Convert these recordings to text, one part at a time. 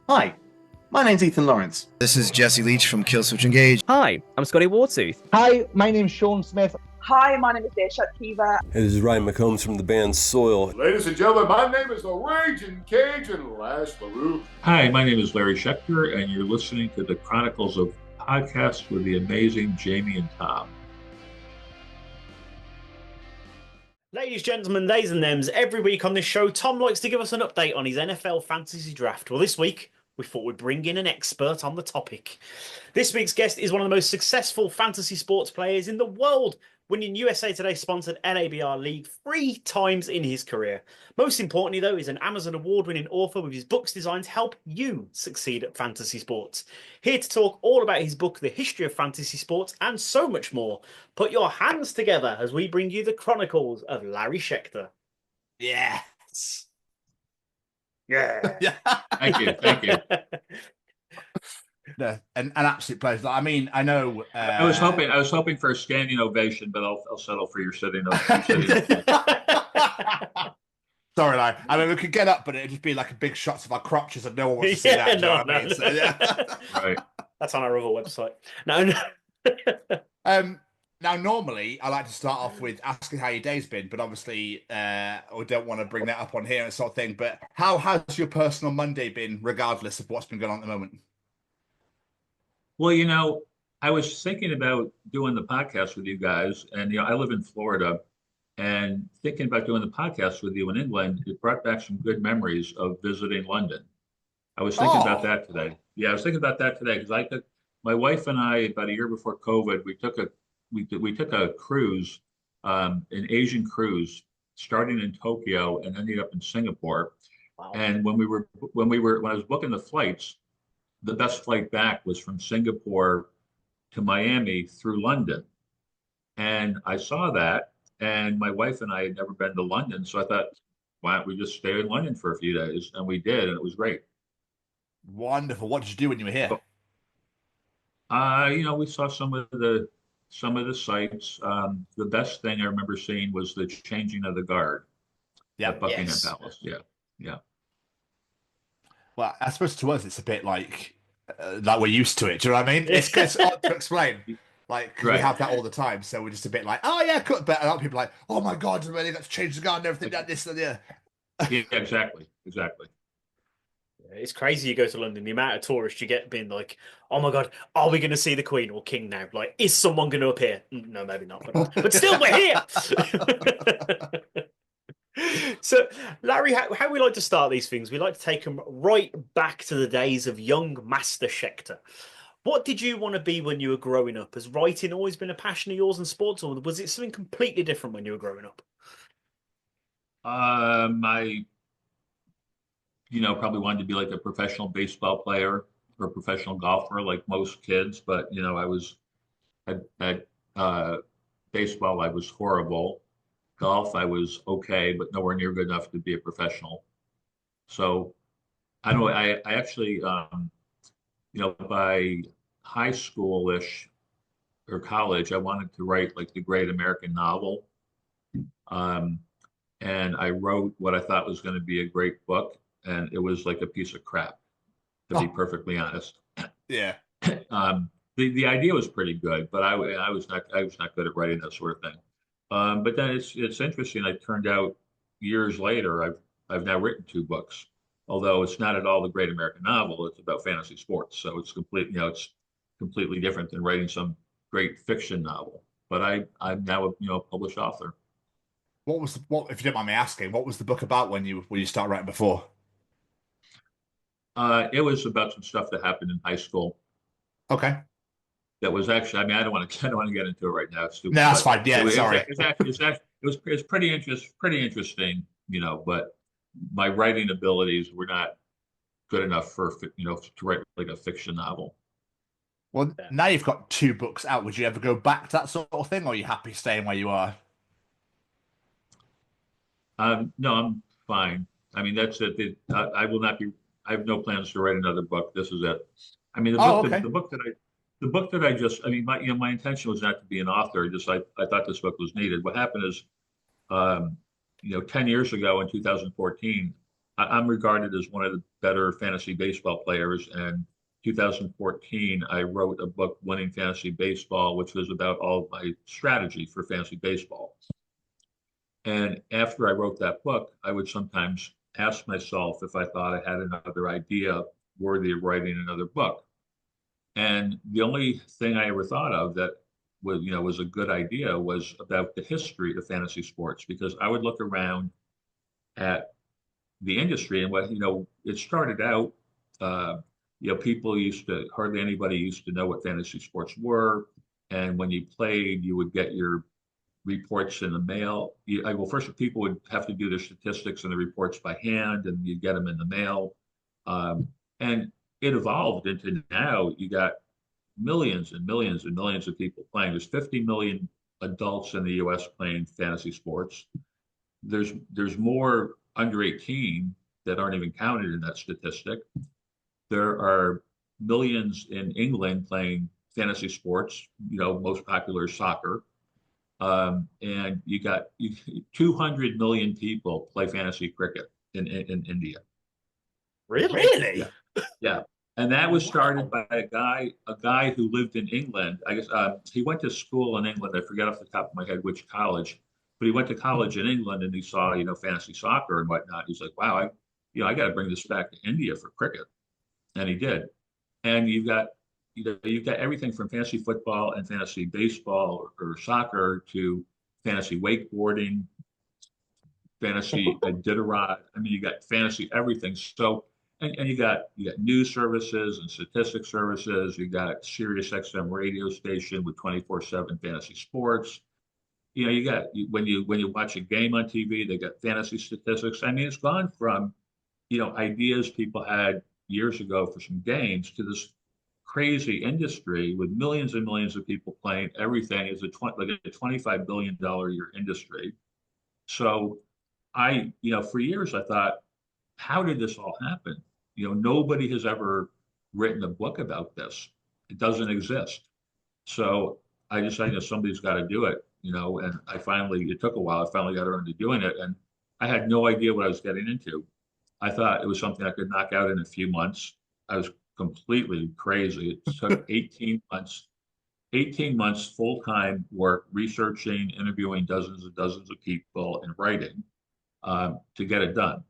Hi, my name's Ethan Lawrence. This is Jesse Leach from Killswitch Engage. Hi, I'm Scotty Wartooth. Hi, my name's Sean Smith. Hi, my name is Deisha Kiva. Hey, this is Ryan McCombs from the band Soil. Ladies and gentlemen, my name is the Raging Cajun Lash LaRue. Hi, my name is Larry Schechter, and you're listening to the Chronicles of Podcast with the amazing Jamie and Tom. Ladies, gentlemen, theys and thems, every week on this show, Tom likes to give us an update on his NFL fantasy draft. Well, this week, we thought we'd bring in an expert on the topic. This week's guest is one of the most successful fantasy sports players in the world, winning USA Today-sponsored LABR League 3 times in his career. Most importantly, though, he's an Amazon award-winning author with his books designed to help you succeed at fantasy sports. Here to talk all about his book, The History of Fantasy Sports, and so much more. Put your hands together as we bring you the Chronicles of Larry Schechter. Yes. Yeah. Thank you. No, an absolute pleasure. I mean, I know. I was hoping for a standing ovation, but I'll settle for your sitting ovation. Sorry, Larry. I mean, we could get up, but it'd just be like a big shots of our crotches, and no one wants to see that. No. So, yeah. Right. That's on our other website. No. Now, normally, I like to start off with asking how your day's been, but obviously, we don't want to bring that up on here and sort of thing. But how has your personal Monday been, regardless of what's been going on at the moment? Well, I was thinking about doing the podcast with you guys, and I live in Florida, and thinking about doing the podcast with you in England, it brought back some good memories of visiting London. I was thinking about that today. Yeah, I was thinking about that today because my wife and I, about a year before COVID, we took a cruise, an Asian cruise, starting in Tokyo and ending up in Singapore. Wow. And when I was booking the flights, the best flight back was from Singapore to Miami through London. And I saw that, and my wife and I had never been to London. So I thought, why don't we just stay in London for a few days? And we did, and it was great. Wonderful. What did you do when you were here? We saw some of the sights. The best thing I remember seeing was the changing of the guard at Buckingham Palace. Yeah. Well, I suppose to us it's a bit like we're used to it. Do you know what I mean? It's hard to explain. Like, 'cause we have that all the time, so we're just a bit like, oh yeah, cool. But a lot of people are like, oh my god, really got to change the guard and everything like this and yeah. Yeah, exactly. It's crazy. You go to London, the amount of tourists you get being like, oh my god, are we going to see the Queen or King now? Like, is someone going to appear? No, maybe not, but still we're here. So, Larry, how we like to start these things, we like to take them right back to the days of young Master Schechter. What did you want to be when you were growing up? Has writing always been a passion of yours in sports, or was it something completely different when you were growing up? I probably wanted to be like a professional baseball player or a professional golfer like most kids, but I was at baseball I was horrible. Golf I was okay, but nowhere near good enough to be a professional. So I know I actually by high schoolish or college I wanted to write like the great American novel. And I wrote what I thought was going to be a great book. And it was like a piece of crap, to be perfectly honest. Yeah. The idea was pretty good, but I was not good at writing that sort of thing. But then it's interesting. It turned out years later, I've now written 2 books, although it's not at all the great American novel. It's about fantasy sports, so it's completely different than writing some great fiction novel. But I'm now a published author. What if you don't mind me asking, what was the book about when you started writing before? It was about some stuff that happened in high school. Okay. That was actually, I don't want to get into it right now. It's stupid. No, that's fine. Yeah, sorry. It was pretty interesting, but my writing abilities were not good enough to write like a fiction novel. Well, now you've got 2 books out. Would you ever go back to that sort of thing, or are you happy staying where you are? No, I'm fine. I mean, that's it. I will not be. I have no plans to write another book. This is it. I mean, the book that I just. I mean, my intention was not to be an author. I thought this book was needed. What happened is, 10 years ago in 2014, I'm regarded as one of the better fantasy baseball players. And 2014, I wrote a book, Winning Fantasy Baseball, which was about all of my strategy for fantasy baseball. And after I wrote that book, I would sometimes ask myself if I thought I had another idea worthy of writing another book. And the only thing I ever thought of that was a good idea was about the history of fantasy sports, because I would look around at the industry and it started out, people hardly anybody used to know what fantasy sports were. And when you played, you would get your reports in the mail. First people would have to do their statistics and the reports by hand, and you get them in the mail. And it evolved into now you got millions and millions and millions of people playing. There's 50 million adults in the U.S. playing fantasy sports. There's more under 18 that aren't even counted in that statistic. There are millions in England playing fantasy sports. Most popular is soccer. And you got 200 million people play fantasy cricket in India. Really? Yeah. And that was started by a guy who lived in England. I guess he went to school in England. I forget off the top of my head which college, but he went to college in England and he saw, fantasy soccer and whatnot. He's like, wow, I got to bring this back to India for cricket. And he did. And you've got everything from fantasy football and fantasy baseball or soccer to fantasy wakeboarding, fantasy Iditarod. I mean, you got fantasy everything. So, and you got news services and statistics services. You got Sirius XM radio station with 24/7 fantasy sports. You got when you watch a game on TV, they got fantasy statistics. I mean, it's gone from ideas people had years ago for some games to this crazy industry with millions and millions of people playing everything. Is like a $25 billion a year industry. So for years I thought, how did this all happen? Nobody has ever written a book about this. It doesn't exist. So I decided somebody's got to do it, and it took a while. I finally got around to doing it, and I had no idea what I was getting into. I thought it was something I could knock out in a few months. I was completely crazy. It took 18 months full-time work, researching, interviewing dozens and dozens of people and writing to get it done.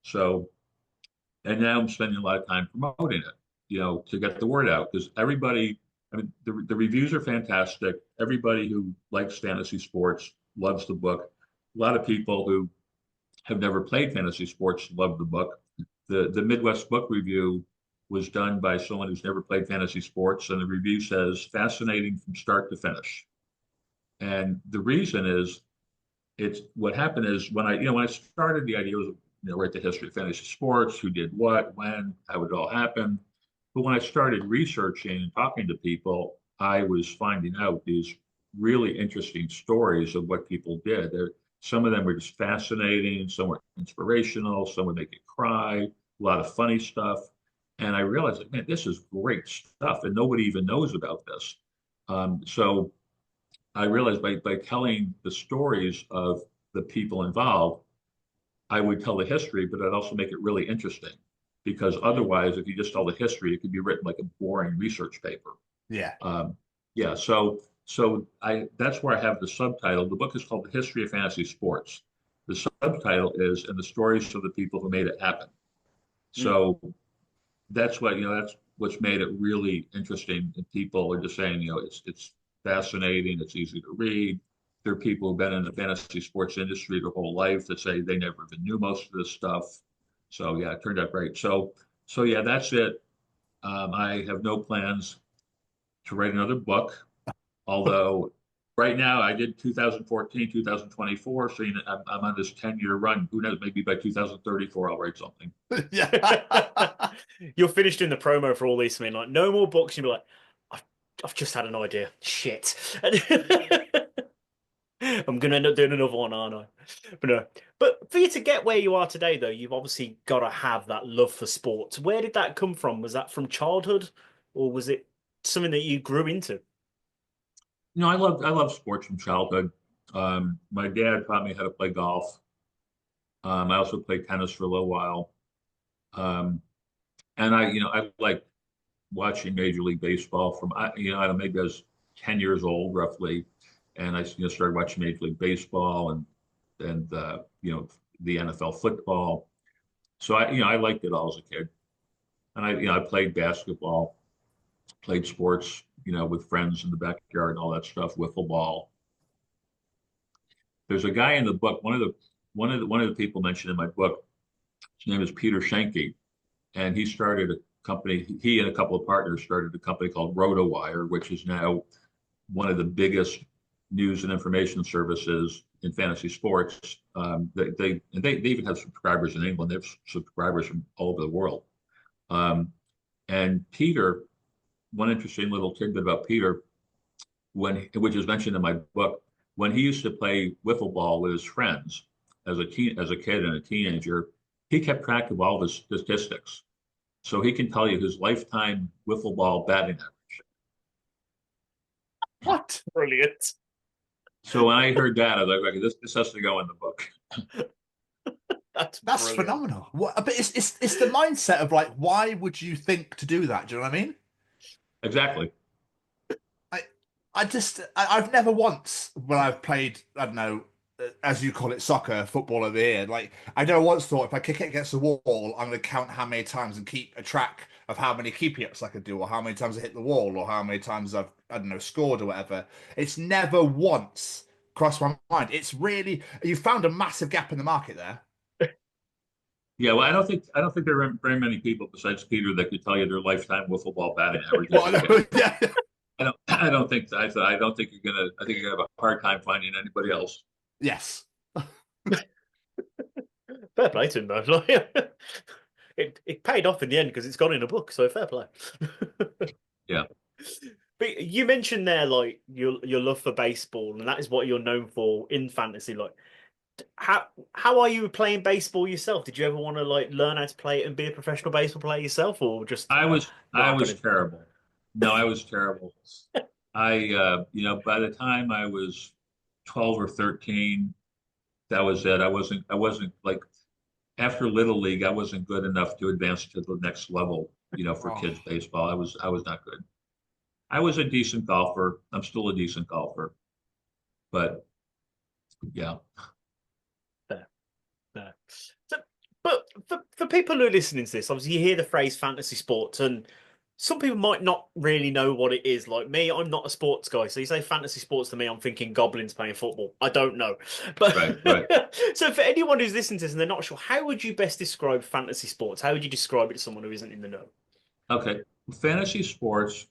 So, and now I'm spending a lot of time promoting it, to get the word out, because everybody, I mean, the reviews are fantastic. Everybody who likes fantasy sports loves the book. A lot of people who have never played fantasy sports love the book. The Midwest Book Review was done by someone who's never played fantasy sports, and the review says fascinating from start to finish. And the reason is, what happened is when I started, the idea was write the history of fantasy sports, who did what, when, how it all happened. But when I started researching and talking to people, I was finding out these really interesting stories of what people did. Some of them were just fascinating, some were inspirational, some would make you cry, a lot of funny stuff. And I realized, man, this is great stuff, and nobody even knows about this. So I realized by telling the stories of the people involved, I would tell the history, but I'd also make it really interesting. Because otherwise, if you just tell the history, it could be written like a boring research paper. Yeah. Yeah. So that's where I have the subtitle. The book is called The History of Fantasy Sports. The subtitle is "And the Stories of the People Who Made It Happen." So that's what's made it really interesting. And people are just saying, it's fascinating. It's easy to read. There are people who've been in the fantasy sports industry their whole life that say they never even knew most of this stuff. So yeah, it turned out great. So yeah, that's it. I have no plans to write another book, although right now I did 2014, 2024. So I'm on this 10-year run. Who knows? Maybe by 2034 I'll write something. Yeah. You're finished in the promo for all this, man. Like, no more books. You'll be like, I've just had an idea. Shit. I'm gonna end up doing another one, aren't I? But no. But for you to get where you are today, though, you've obviously got to have that love for sports. Where did that come from? Was that from childhood, or was it something that you grew into? I love sports from childhood. My dad taught me how to play golf. I also played tennis for a little while. And I like watching Major League Baseball from, I don't know, maybe I was 10 years old roughly. And I, started watching Major League Baseball and the NFL football. So I liked it all as a kid. And I played basketball, played sports, with friends in the backyard and all that stuff, wiffle ball. There's a guy in the book, one of the people mentioned in my book, his name is Peter Schenke, and he started a company, he and a couple of partners started a company called RotoWire, which is now one of the biggest news and information services in fantasy sports. They even have subscribers in England. They have subscribers from all over the world. And Peter, one interesting little tidbit about Peter, which is mentioned in my book, when he used to play wiffle ball with his friends as a kid and a teenager, he kept track of all of his statistics. So he can tell you his lifetime wiffle ball batting average. What? Brilliant. So when I heard that, I was like, okay, this has to go in the book. That's phenomenal. But it's the mindset of like, why would you think to do that? Do you know what I mean? Exactly. I've never once, when I've played, I don't know, as you call it, soccer, football of the year, like I never once thought if I kick it against the wall, I'm going to count how many times and keep a track of how many keepy-ups I could do, or how many times I hit the wall, or how many times I don't know, scored or whatever. It's never once crossed my mind. It's really, you found a massive gap in the market there. Yeah, well, I don't think there are very many people besides Peter that could tell you their lifetime wiffle ball batting average. Yeah. I don't think you're gonna. I think you're gonna have a hard time finding anybody else. Yes. Fair play to him, though. It paid off in the end because it's gone in a book, so fair play. Yeah. But you mentioned there, like your love for baseball, and that is what you're known for in fantasy. Like, how are you playing baseball yourself? Did you ever want to like learn how to play it and be a professional baseball player yourself, or just? I was terrible. No, I was terrible. By the time I was 12 or 13, that was it. I wasn't like, after Little League, I wasn't good enough to advance to the next level, for kids baseball. I was not good. I was a decent golfer. I'm still a decent golfer. But yeah. Fair. So, but for people who are listening to this, obviously you hear the phrase fantasy sports, and some people might not really know what it is. Like me, I'm not a sports guy. So you say fantasy sports to me, I'm thinking goblins playing football. I don't know. But right. So for anyone who's listening to this and they're not sure, how would you best describe fantasy sports? How would you describe it to someone who isn't in the know? Okay. Fantasy sports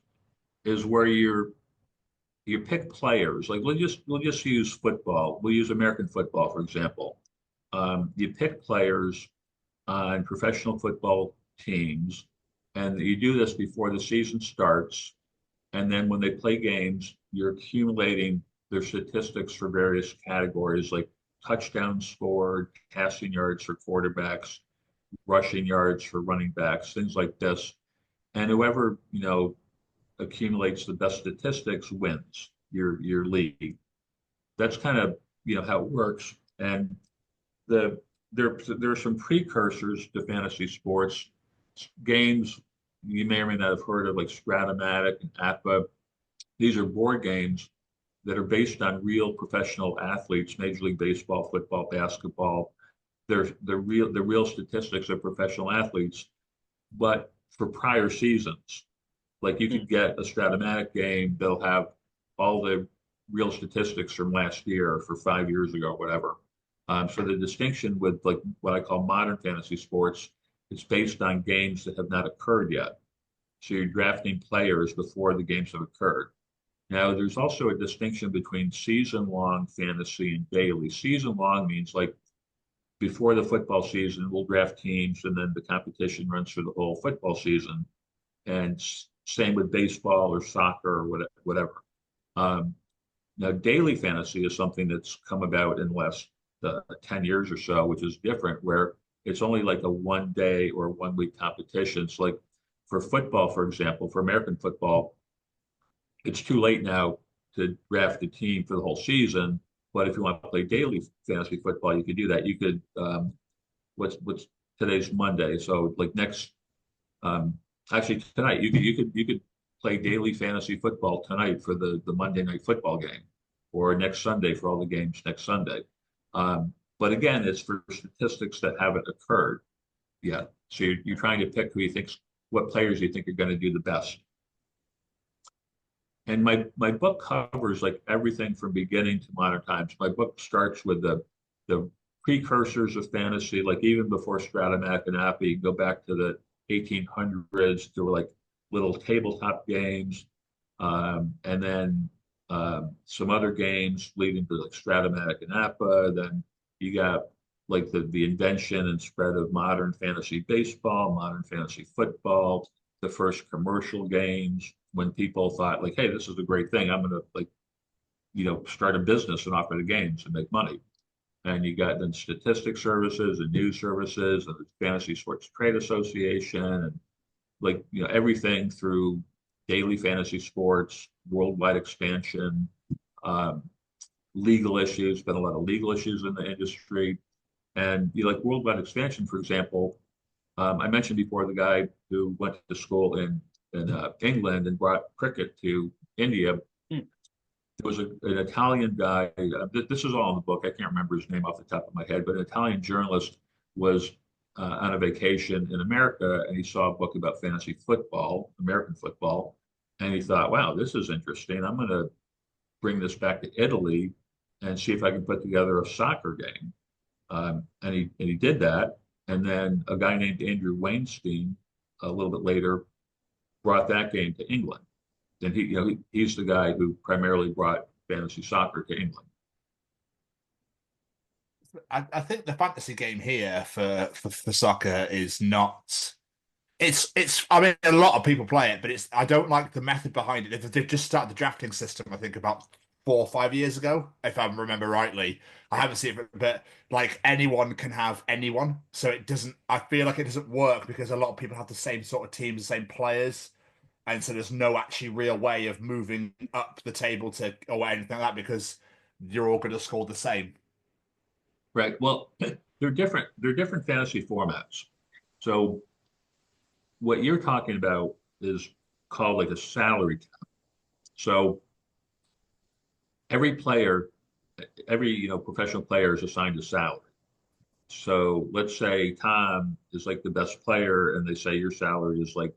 is where you pick players. Like we'll just use football. We'll use American football, for example. You pick players on professional football teams, and you do this before the season starts. And then when they play games, you're accumulating their statistics for various categories like touchdowns scored, passing yards for quarterbacks, rushing yards for running backs, things like this. And whoever, accumulates the best statistics wins your league. That's kind of, how it works. And there are some precursors to fantasy sports games you may or may not have heard of, like Stratomatic and APA. These are board games that are based on real professional athletes, Major League Baseball, football, basketball. They're the real statistics of professional athletes, but for prior seasons. Like you could get a Stratomatic game, they'll have all the real statistics from last year, for 5 years ago, whatever. So the distinction with like what I call modern fantasy sports, it's based on games that have not occurred yet. So you're drafting players before the games have occurred. Now, there's also a distinction between season-long fantasy and daily. Season-long means like before the football season, we'll draft teams, and then the competition runs for the whole football season. And same with baseball or soccer or whatever. Now, daily fantasy is something that's come about in the last 10 years or so, which is different, where it's only like a 1 day or 1 week competition. So like for football, for example, for American football, it's too late now to draft a team for the whole season. But if you want to play daily fantasy football, you could do that. You could what's today's Monday. So like actually tonight you could play daily fantasy football tonight for the Monday night football game, or next Sunday for all the games next Sunday. But again, it's for statistics that haven't occurred yet. So you're trying to pick what players you think are going to do the best. And my book covers like everything from beginning to modern times. My book starts with the precursors of fantasy, like even before Stratomac and Appy, go back to the 1800s. There were like little tabletop games, and then some other games leading to like Stratomatic and Appa. Then you got like the invention and spread of modern fantasy baseball, modern fantasy football, the first commercial games when people thought like, hey, this is a great thing. I'm going to start a business and offer the games and make money. And you got then statistic services and news services and the Fantasy Sports Trade Association and everything through daily fantasy sports, worldwide expansion, legal issues, been a lot of legal issues in the industry. And like worldwide expansion, for example, I mentioned before the guy who went to school in England and brought cricket to India. There was an Italian guy. This is all in the book. I can't remember his name off the top of my head, but an Italian journalist was on a vacation in America, and he saw a book about fantasy football, American football, and he thought, wow, this is interesting. I'm going to bring this back to Italy and see if I can put together a soccer game. And he did that. And then a guy named Andrew Weinstein, a little bit later, brought that game to England. And he's the guy who primarily brought fantasy soccer to England. I think the fantasy game here for soccer is not. It's. I mean, a lot of people play it, but I don't like the method behind it. They've just started the drafting system, I think, about 4 or 5 years ago, if I remember rightly. I haven't seen it, but like anyone can have anyone, so it doesn't. I feel like it doesn't work because a lot of people have the same sort of teams, the same players. And so there's no actually real way of moving up the table or anything like that because you're all going to score the same. Right. Well, they're different. They're different fantasy formats. So what you're talking about is called like a salary cap. So every player, every professional player is assigned a salary. So let's say Tom is like the best player, and they say your salary is like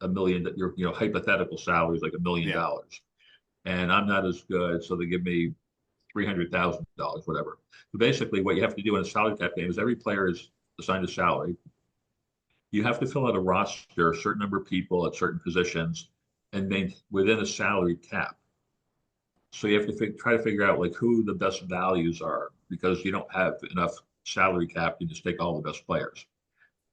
$1 million. Your hypothetical salary is like $1 million, and I'm not as good, so they give me $300,000, whatever. So basically, what you have to do in a salary cap game is every player is assigned a salary. You have to fill out a roster, a certain number of people at certain positions, and then within a salary cap. So you have to try to figure out like who the best values are, because you don't have enough salary cap to just take all the best players.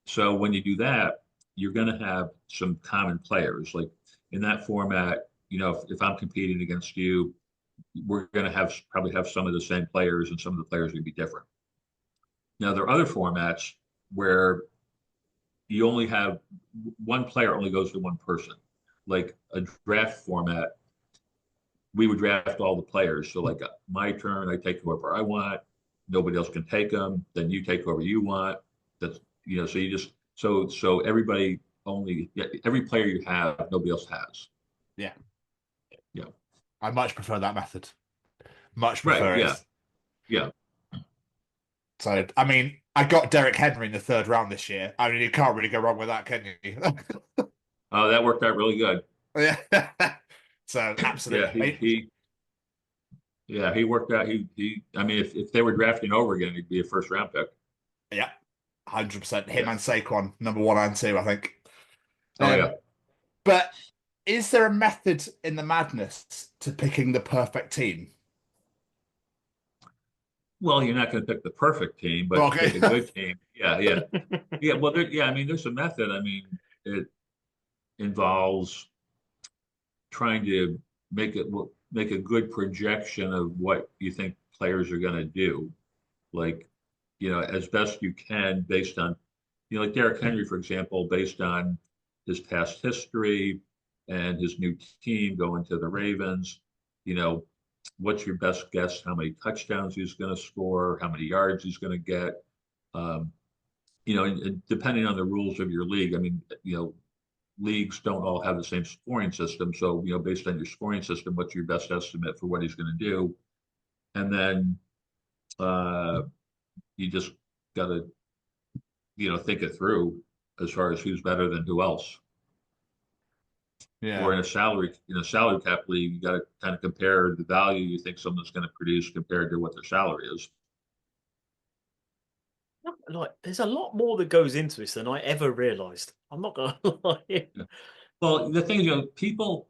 So when you do that, you're going to have some common players. Like in that format, if I'm competing against you, we're going to probably have some of the same players, and some of the players will be different. Now, there are other formats where you only have one player only goes to one person. Like a draft format, we would draft all the players. So like my turn, I take whoever I want. Nobody else can take them. Then you take whoever you want. That's so you just so everybody every player you have, nobody else has. Yeah. Yeah. I much prefer that method. Much prefer it. Yeah. So, I mean, I got Derek Henry in the 3rd round this year. I mean, you can't really go wrong with that, can you? Oh, that worked out really good. Yeah. So, absolutely. He worked out. I mean, if they were drafting over again, he'd be a 1st round pick. Yeah. 100%. Him and Saquon, number 1 and 2, I think. Yeah. But is there a method in the madness to picking the perfect team? Well, you're not going to pick the perfect team, but pick a good team. Yeah. Well, I mean, there's a method. I mean, it involves trying to make a good projection of what you think players are going to do, like as best you can based on like Derrick Henry, for example, based on his past history and his new team going to the Ravens. What's your best guess how many touchdowns he's going to score, how many yards he's going to get? and depending on the rules of your league, I mean, leagues don't all have the same scoring system. So, based on your scoring system, what's your best estimate for what he's going to do? And then you just got to, think it through as far as who's better than who else. Yeah. Or in a salary cap league, you got to kind of compare the value you think someone's going to produce compared to what their salary is. Like, there's a lot more that goes into this than I ever realized. I'm not gonna lie. Yeah. Well, the thing is, people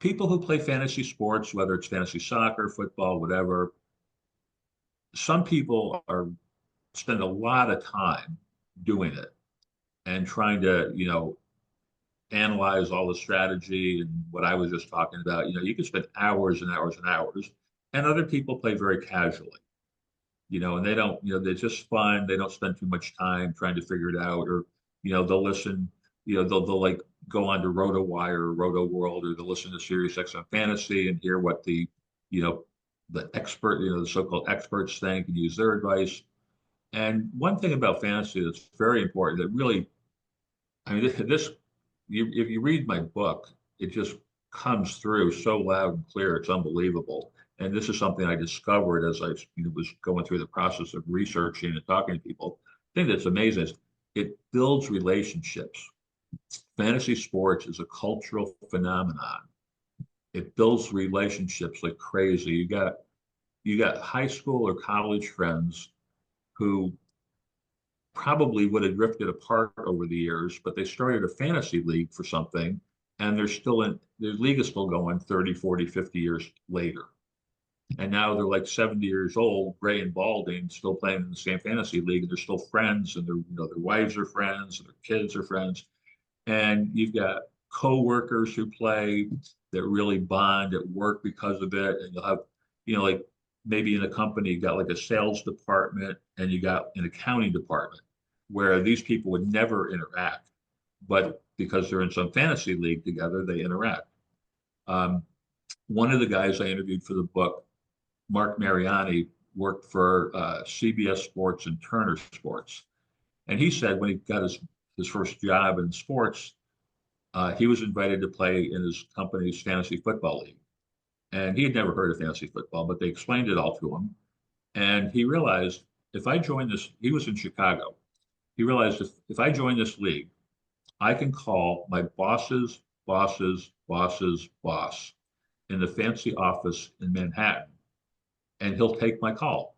who play fantasy sports, whether it's fantasy soccer, football, whatever, some people spend a lot of time doing it and trying to, analyze all the strategy and what I was just talking about. You can spend hours and hours and hours, and other people play very casually, and they don't, they're just fun. They don't spend too much time trying to figure it out, or, they'll listen, they'll like go on to RotoWire or Roto World, or they'll listen to Sirius XM Fantasy and hear what the expert, the so-called experts think and use their advice. And one thing about fantasy that's very important that really, I mean, if you read my book, it just comes through so loud and clear. It's unbelievable. And this is something I discovered as I was going through the process of researching and talking to people. The thing that's amazing is it builds relationships. Fantasy sports is a cultural phenomenon. It builds relationships like crazy. You got high school or college friends who probably would have drifted apart over the years, but they started a fantasy league for something, and their league is still going 30, 40, 50 years later. And now they're like 70 years old, gray and balding, still playing in the same fantasy league, and they're still friends, and their wives are friends, and their kids are friends. And you've got co-workers who play that really bond at work because of it. And you'll have, like maybe in a company, you got like a sales department and you got an accounting department where these people would never interact. But because they're in some fantasy league together, they interact. One of the guys I interviewed for the book, Mark Mariani, worked for CBS Sports and Turner Sports. And he said when he got his first job in sports, he was invited to play in his company's fantasy football league. And he had never heard of fantasy football, but they explained it all to him. And he realized if I join this, he was in Chicago. He realized if I join this league, I can call my boss's boss's boss's boss in the fancy office in Manhattan, and he'll take my call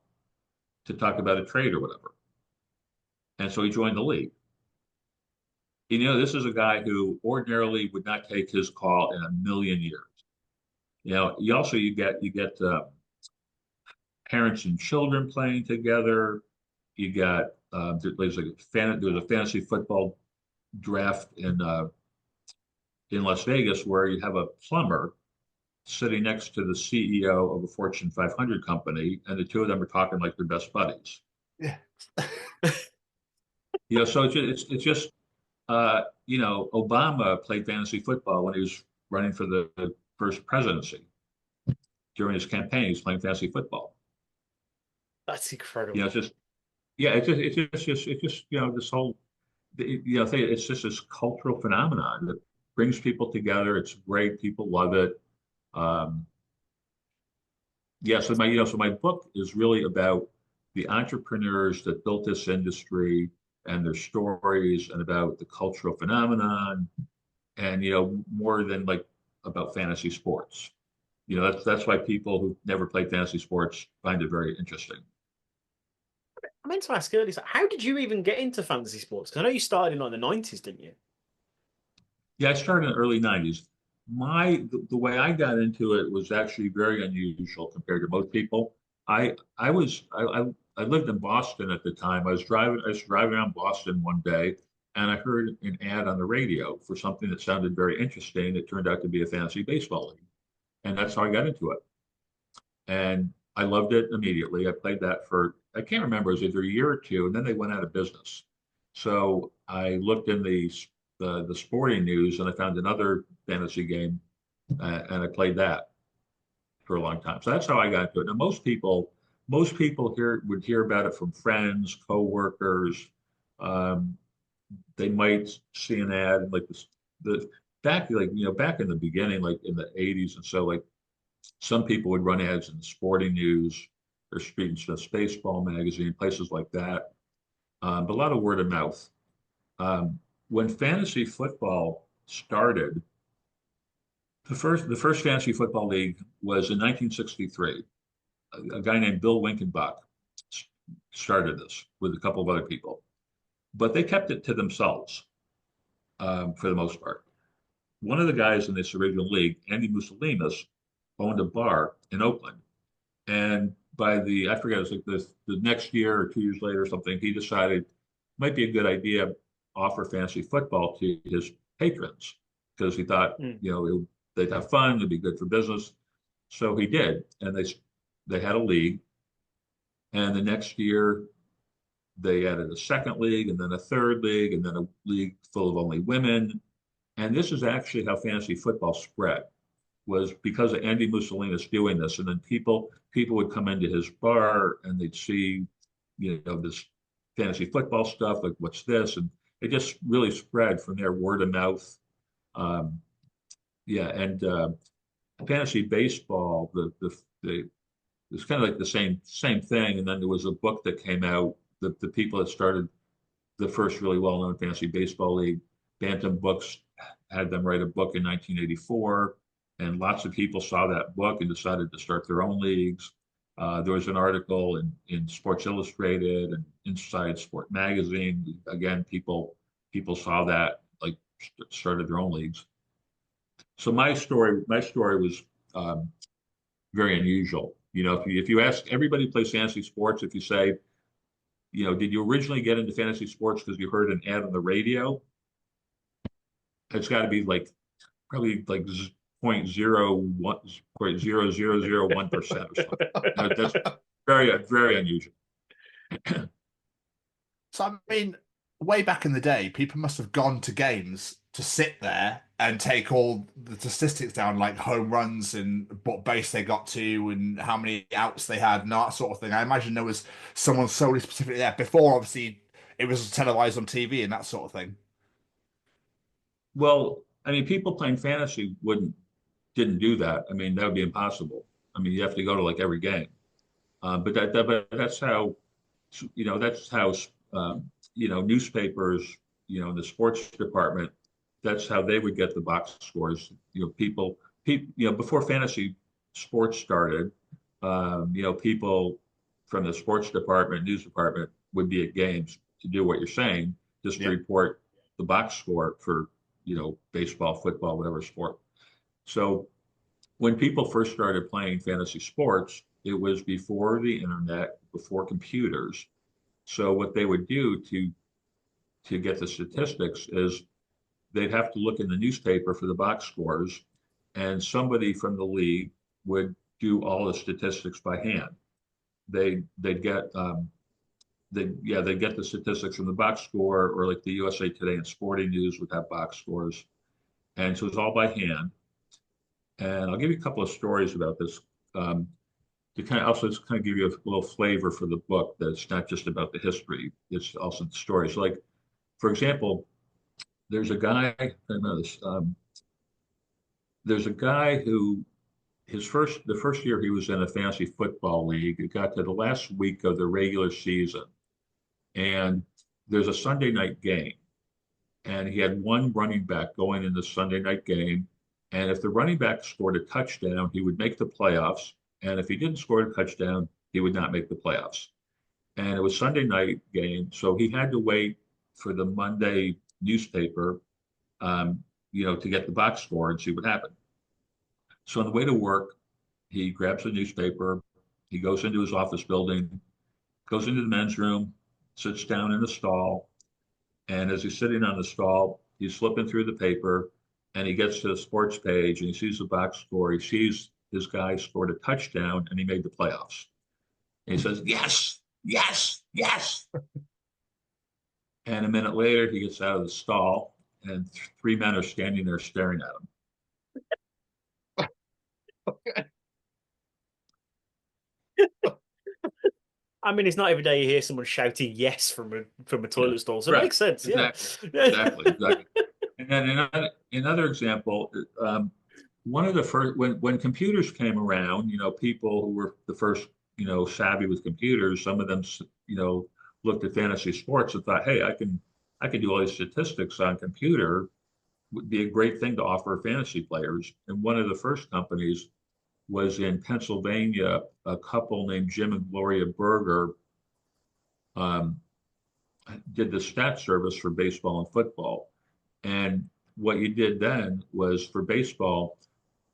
to talk about a trade or whatever. And so he joined the league. This is a guy who ordinarily would not take his call in a million years. You get parents and children playing together. You got there was a fantasy football draft in Las Vegas where you have a plumber sitting next to the CEO of a Fortune 500 company, and the two of them are talking like they're best buddies. Yeah. So it's just Obama played fantasy football when he was running for the first presidency. During his campaign, he was playing fantasy football. That's incredible. It's just this whole thing. It's just this cultural phenomenon that brings people together. It's great. People love it. So my book is really about the entrepreneurs that built this industry and their stories, and about the cultural phenomenon, and more than like about fantasy sports. That's why people who never played fantasy sports find it very interesting. I meant to ask earlier, how did you even get into fantasy sports? Because I know you started in like the 90s, didn't you? Yeah, I started in the early 90s. The way I got into it was actually very unusual compared to most people. I lived in Boston at the time. I was driving around Boston one day, and I heard an ad on the radio for something that sounded very interesting. It turned out to be a fantasy baseball league, and that's how I got into it. And I loved it immediately. I played that for, I can't remember, it was either a year or two, and then they went out of business. So I looked in the sporting news, and I found another fantasy game, and I played that for a long time. So that's how I got into it. Now, most people would hear about it from friends, coworkers, They might see an ad like the back back in the beginning, like in the 80s, and so like some people would run ads in the Sporting News or Street and Baseball magazine, places like that. But a lot of word of mouth. When fantasy football started, the first fantasy football league was in 1963. A guy named Bill Winkenbach started this with a couple of other people, but they kept it to themselves for the most part. One of the guys in this original league, Andy Musolinas, owned a bar in Oakland, and I forget, it was like the next year or 2 years later or something, he decided it might be a good idea to offer fantasy football to his patrons because he thought, they'd have fun, it'd be good for business. So he did, and they had a league, and the next year they added a second league, and then a third league, and then a league full of only women. And this is actually how fantasy football spread, was because of Andy Musolinas doing this. And then people would come into his bar and they'd see, this fantasy football stuff, like what's this? And it just really spread from there, word of mouth. Fantasy baseball, it's kind of like the same thing. And then there was a book that came out, the people that started the first really well-known fantasy baseball league, Bantam Books, had them write a book in 1984, and lots of people saw that book and decided to start their own leagues. There was an article in Sports Illustrated and Inside Sport Magazine. Again, people saw that, like, started their own leagues. So my story was very unusual. If you ask everybody who plays fantasy sports, if you say, did you originally get into fantasy sports because you heard an ad on the radio? It's got to be probably 0.0001% or something. That's very, very unusual. So, I mean, way back in the day, people must have gone to games to sit there and take all the statistics down, like home runs and what base they got to and how many outs they had and that sort of thing. I imagine there was someone solely specifically there before, obviously, it was televised on TV and that sort of thing. Well, I mean, people playing fantasy didn't do that. I mean, that would be impossible. I mean, you have to go to like every game. But that's how, newspapers, in the sports department, that's how they would get the box scores. People, before fantasy sports started, people from the sports department, news department would be at games to do what you're saying, just to report the box score for, baseball, football, whatever sport. So when people first started playing fantasy sports, it was before the internet, before computers. So what they would do to get the statistics is they'd have to look in the newspaper for the box scores, and somebody from the league would do all the statistics by hand. They'd get they'd get the statistics from the box score, or like the USA Today and Sporting News would have box scores, and so it's all by hand. And I'll give you a couple of stories about this to kind of give you a little flavor for the book. That it's not just about the history; it's also the stories. Like, for example, there's a guy. I know this. There's a guy who the first year he was in a fantasy football league. It got to the last week of the regular season, and there's a Sunday night game, and he had one running back going in the Sunday night game. And if the running back scored a touchdown, he would make the playoffs. And if he didn't score a touchdown, he would not make the playoffs. And it was Sunday night game, so he had to wait for the Monday newspaper, to get the box score and see what happened. So on the way to work, he grabs the newspaper, he goes into his office building, goes into the men's room, sits down in the stall, and as he's sitting on the stall, he's flipping through the paper, and he gets to the sports page, and he sees the box score. He sees his guy scored a touchdown, and he made the playoffs. And he says, "Yes, yes, yes." And a minute later, he gets out of the stall, and three men are standing there staring at him. I mean, it's not every day you hear someone shouting yes from a toilet stall, so it makes sense. Exactly. Yeah. Exactly. And then another example, one of the first when computers came around, people who were the first, savvy with computers, some of them, looked at fantasy sports and thought, hey, I can do all these statistics on computer. Would be a great thing to offer fantasy players. And one of the first companies was in Pennsylvania. A couple named Jim and Gloria Berger um, did the stat service for baseball and football. And what you did then was for baseball,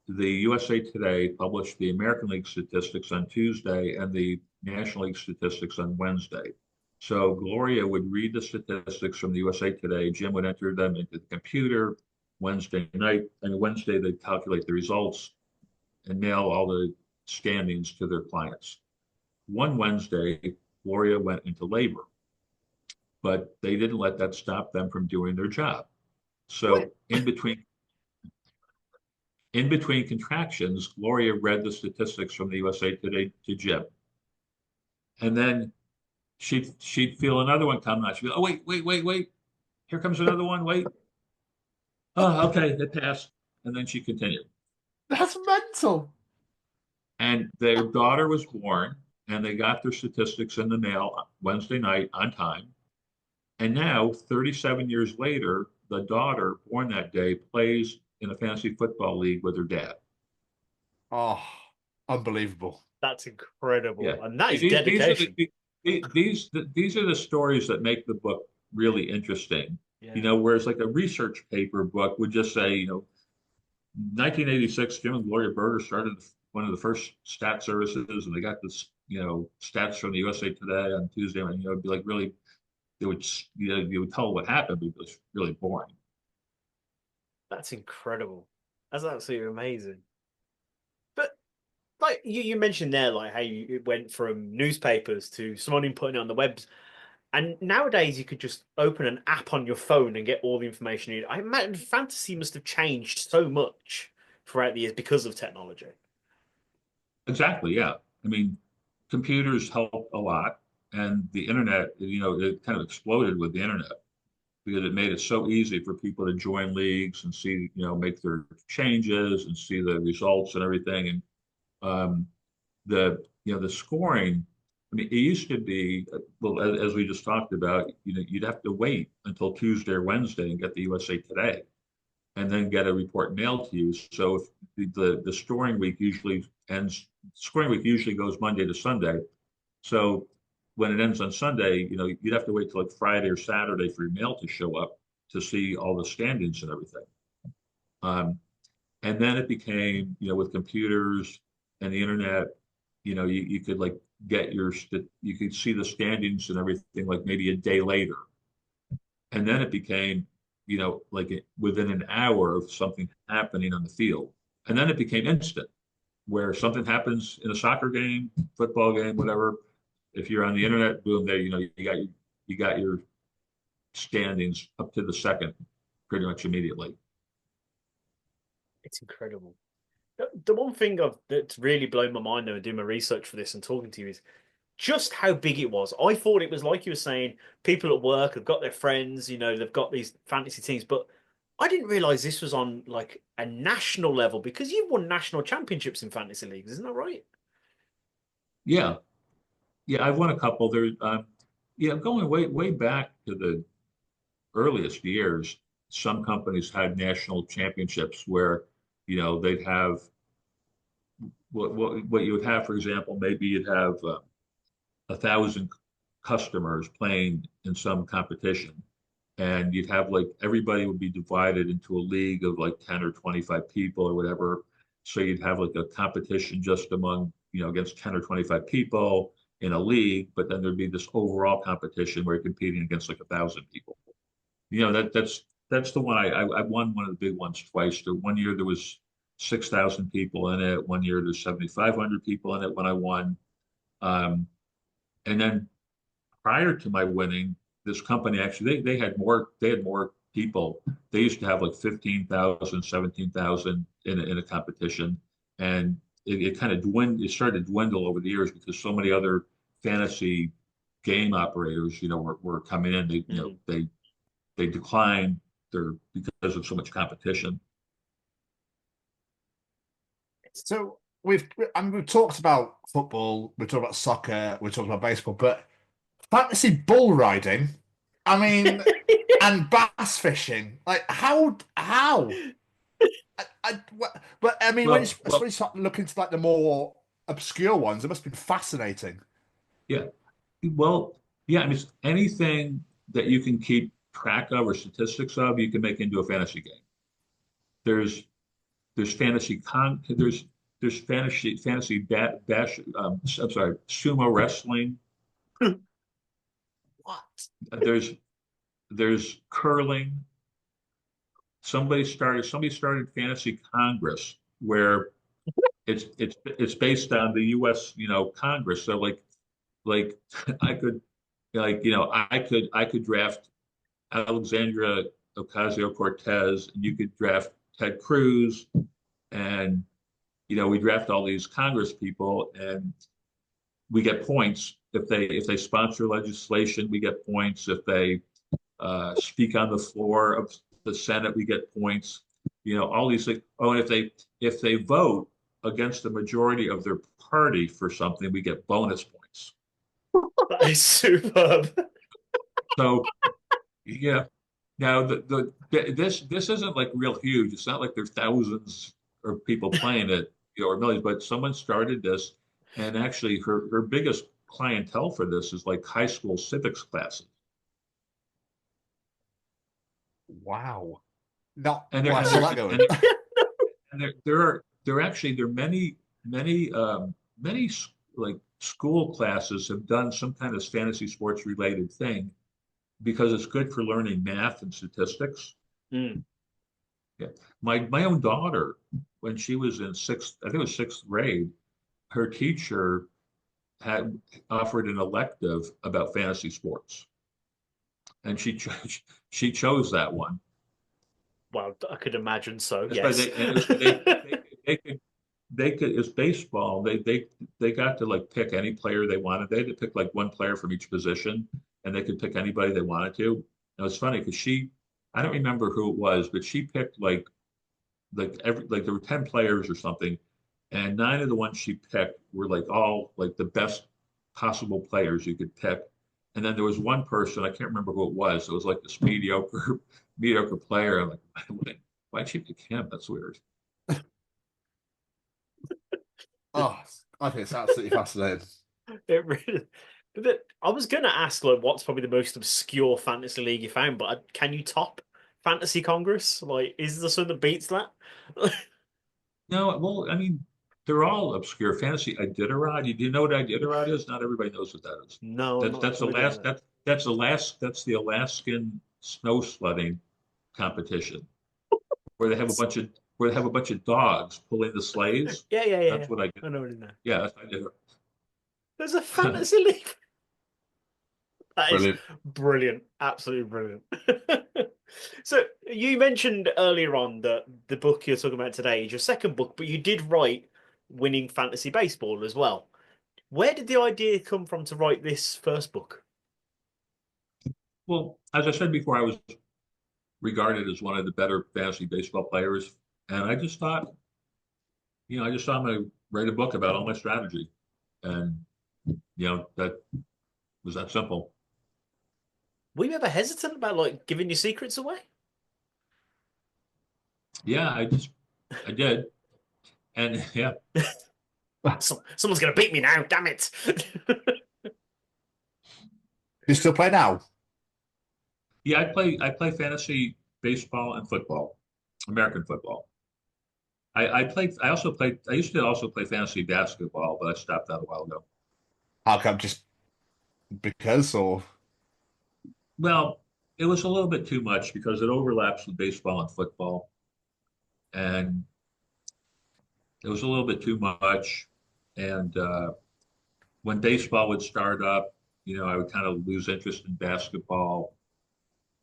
the USA Today published the American League statistics on Tuesday and the National League statistics on Wednesday. So Gloria would read the statistics from the USA Today. Jim would enter them into the computer Wednesday night, and Wednesday they'd calculate the results and mail all the standings to their clients. One Wednesday, Gloria went into labor, but they didn't let that stop them from doing their job. So in between contractions, Gloria read the statistics from the USA Today to Jim. And then she'd feel another one come on. She'd be, oh, wait. Here comes another one. Wait. Oh, okay, it passed. And then she continued. That's mental. And their daughter was born, and they got their statistics in the mail Wednesday night on time. And now, 37 years later, the daughter born that day plays in a fantasy football league with her dad. Oh, unbelievable. That's incredible. Yeah. And that is dedication. These are the stories that make the book really interesting. Yeah. Whereas like a research paper book would just say, 1986, Jim and Gloria Berger started one of the first stat services, and they got this, stats from the USA Today on Tuesday, and it'd be like really, they would, you would tell what happened, but it was really boring. That's incredible. That's absolutely amazing. But like you mentioned there, like how it went from newspapers to someone putting it on the webs. And nowadays you could just open an app on your phone and get all the information you need. I imagine fantasy must have changed so much throughout the years because of technology. Exactly, yeah. I mean, computers help a lot, and the internet, it kind of exploded with the internet because it made it so easy for people to join leagues and see, make their changes and see the results and everything. And the scoring, I mean, it used to be, well, as we just talked about, you'd have to wait until Tuesday or Wednesday and get the USA Today, and then get a report mailed to you. So if the scoring week usually goes Monday to Sunday. So when it ends on Sunday, you'd have to wait till like Friday or Saturday for your mail to show up to see all the standings and everything. And then it became, with computers and the internet, you could like you could see the standings and everything like maybe a day later. And then it became, like within an hour of something happening on the field. And then it became instant, where something happens in a soccer game, football game, whatever. If you're on the internet, boom, there, you got your standings up to the second pretty much immediately. It's incredible. The one thing that's really blown my mind, though, and doing my research for this and talking to you, is just how big it was. I thought it was like you were saying, people at work have got their friends, they've got these fantasy teams, but I didn't realize this was on like a national level, because you've won national championships in fantasy leagues, isn't that right? Yeah, I've won a couple. There, going way back to the earliest years, some companies had national championships where they'd have what you would have, for example, maybe you'd have 1,000 customers playing in some competition, and you'd have like everybody would be divided into a league of like 10 or 25 people or whatever. So you'd have like a competition just among, against 10 or 25 people in a league, but then there'd be this overall competition where you're competing against like 1,000 people. That's the one I won one of the big ones twice. One year there was 6,000 people in it. One year there's 7,500 people in it when I won. And then prior to my winning, this company actually they had more people. They used to have like 15,000, 17,000 in a competition, and it kind of started to dwindle over the years because so many other fantasy game operators, were coming in. They declined because of so much competition. So we've talked about football, we've talked about soccer, we've talked about baseball, but fantasy bull riding, I mean, and bass fishing, like how? But I mean, when you start looking to like the more obscure ones, it must be fascinating. Yeah. Well, yeah, I mean, anything that you can keep track of or statistics of, you can make into a fantasy game. There's fantasy bash. I'm sorry, sumo wrestling. What? There's curling. Somebody started Fantasy Congress, where it's based on the U.S. Congress. So like I could I could draft Alexandria Ocasio-Cortez, and you could draft Ted Cruz, and we draft all these Congress people, and we get points if they sponsor legislation. We get points if they speak on the floor of the Senate. We get points. All these things. Oh, and if they vote against the majority of their party for something, we get bonus points. That is superb. So, yeah. Now this isn't like real huge. It's not like there's thousands of people playing it, or millions. But someone started this, and actually, her biggest clientele for this is like high school civics classes. Wow. No, And well, I saw that going. And there are many like school classes have done some kind of fantasy sports related thing because it's good for learning math and statistics. Mm. Yeah. My own daughter, when she was in sixth grade, her teacher had offered an elective about fantasy sports, and she chose that one. Well, I could imagine so. That's Yes. They could. It's baseball. They got to like pick any player they wanted. They had to pick like one player from each position, and they could pick anybody they wanted to. And it's funny because I don't remember who it was, but she picked like there were 10 players or something, and 9 of the ones she picked were like all like the best possible players you could pick. And then there was one person, I can't remember who it was. It was like this mediocre player. I'm like, why'd you pick him? That's weird. Oh, I think it's absolutely fascinating. It really. I was going to ask, like, what's probably the most obscure fantasy league you found, but can you top Fantasy Congress? Like, is there something that beats that? No, well, I mean, they're all obscure. Fantasy Iditarod. Do you know what Iditarod is? Not everybody knows what that is. No, that's the Alaskan snow sledding competition where they have a bunch of dogs pulling the sleighs. Yeah. That's what I get. I know what it is. Yeah, that's what I did. There's a fantasy league. That is Brilliant. brilliant. Absolutely brilliant. So you mentioned earlier on that the book you're talking about today is your second book, but you did write Winning Fantasy Baseball as well. Where did the idea come from to write this first book? Well, as I said before, I was regarded as one of the better fantasy baseball players, and I just thought I'm going to write a book about all my strategy, and that was that simple. Were you ever hesitant about like giving your secrets away? Yeah, I did. And yeah. Someone's going to beat me now, damn it. You still play now? Yeah, I play fantasy baseball and football, American football. I used to also play fantasy basketball, but I stopped that a while ago. How come? Just because, or? Well, it was a little bit too much because it overlaps with baseball and football. And it was a little bit too much. And when baseball would start up, I would kind of lose interest in basketball,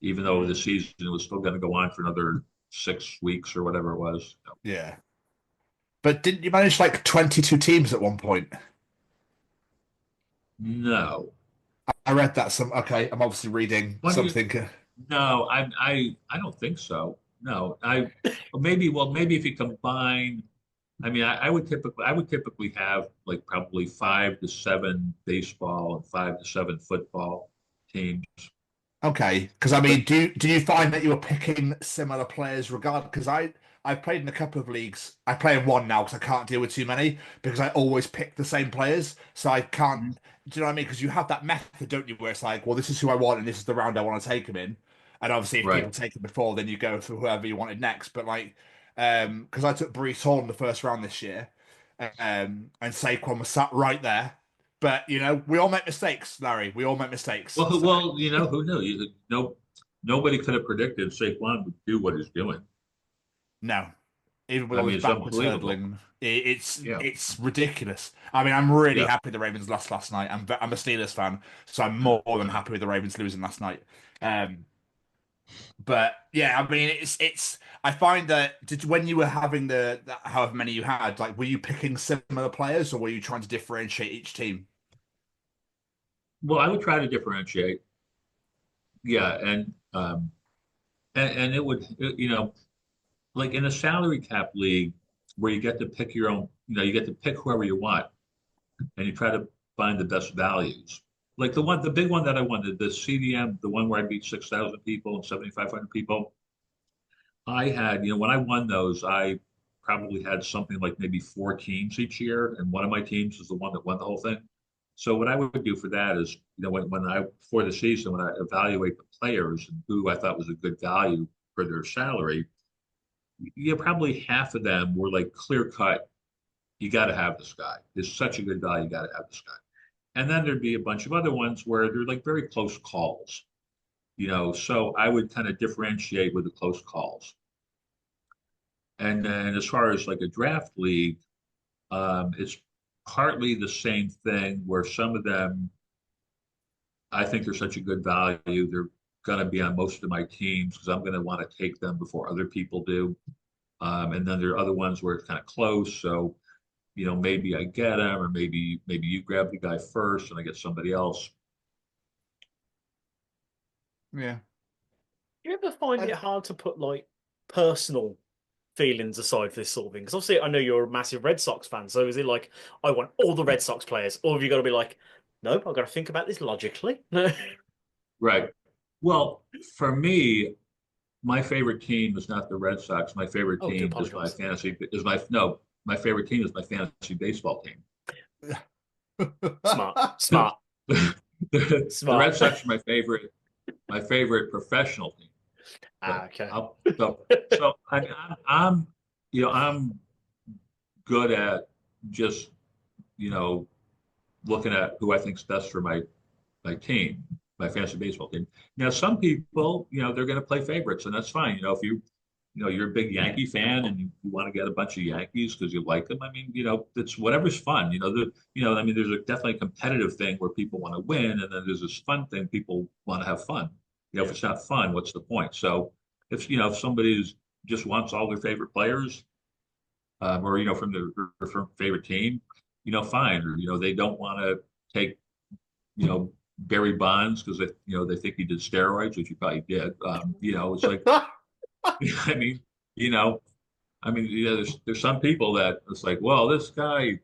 even though the season was still going to go on for another 6 weeks or whatever it was. Yeah. But didn't you manage like 22 teams at one point? No. I read that some. Okay, I'm obviously reading What do you? something. No, I don't think so. No, maybe if you combine. I mean, I would typically have like probably 5 to 7 baseball and 5 to 7 football teams. Okay, because I But mean, do you find that you're picking similar players regard? Because I've played in a couple of leagues. I play in one now because I can't deal with too many because I always pick the same players. So I can't. Mhm. Do you know what I mean? Because you have that method, don't you? Where it's like, well, this is who I want and this is the round I want to take him in. And obviously, if Right. people take him before, then you go for whoever you wanted next. But like, because I took Brees Hall in the first round this year, and Saquon was sat right there. But you know, we all make mistakes, Larry. We all make mistakes. Well, So. well, who knew? No, nobody could have predicted Saquon would do what he's doing. No, even with I all mean, his it's backwards unbelievable. hurdling, it's Yeah, it's ridiculous. I mean, I'm really yeah. happy the Ravens lost last night. I'm a Steelers fan, so I'm more than happy with the Ravens losing last night. Um, but yeah, I mean, it's. I find that when you were having however many you had, like, were you picking similar players or were you trying to differentiate each team? Well, I would try to differentiate. Yeah, and it would, like in a salary cap league where you get to pick your own, you get to pick whoever you want, and you try to find the best values. Like the big one that I wanted, the CDM, the one where I beat 6,000 people and 7,500 people. I had, when I won those, I probably had something like maybe 4 teams each year, and one of my teams is the one that won the whole thing. So what I would do for that is, when I before the season, when I evaluate the players and who I thought was a good value for their salary, probably half of them were like clear cut. You got to have this guy. There's such a good value. You got to have this guy. And then there'd be a bunch of other ones where they're like very close calls. So I would kind of differentiate with the close calls. And then as far as like a draft league, it's partly the same thing where some of them, I think they're such a good value. They're going to be on most of my teams because I'm going to want to take them before other people do. And then there are other ones where it's kind of close. So, maybe I get them, or maybe you grab the guy first and I get somebody else. Yeah. Do you ever find it hard to put like personal feelings aside for this sort of thing? Because obviously, I know you're a massive Red Sox fan. So is it like, I want all the Red Sox players, or have you got to be like, nope, I've got to think about this logically? Right. Well, for me, my favorite team is not the Red Sox. My favorite Oh, do team is my apologize. fantasy is my no, my favorite team is my fantasy baseball team. Smart, smart, The Red smart. Sox are my favorite professional team. Okay. So I'm good at just you know looking at who I think's best for my team, my fantasy baseball team. Now, some people, they're going to play favorites, and that's fine. If you're a big Yankee fan and you want to get a bunch of Yankees because you like them. I mean, it's whatever's fun. I mean, there's definitely a competitive thing where people want to win, and then there's this fun thing people want to have fun. If it's not fun, what's the point? So, if somebody just wants all their favorite players, or from favorite team, fine. Or they don't want to take Barry Bonds because they think he did steroids, which he probably did. It's like I mean, you know, there's some people that it's like, well, this guy,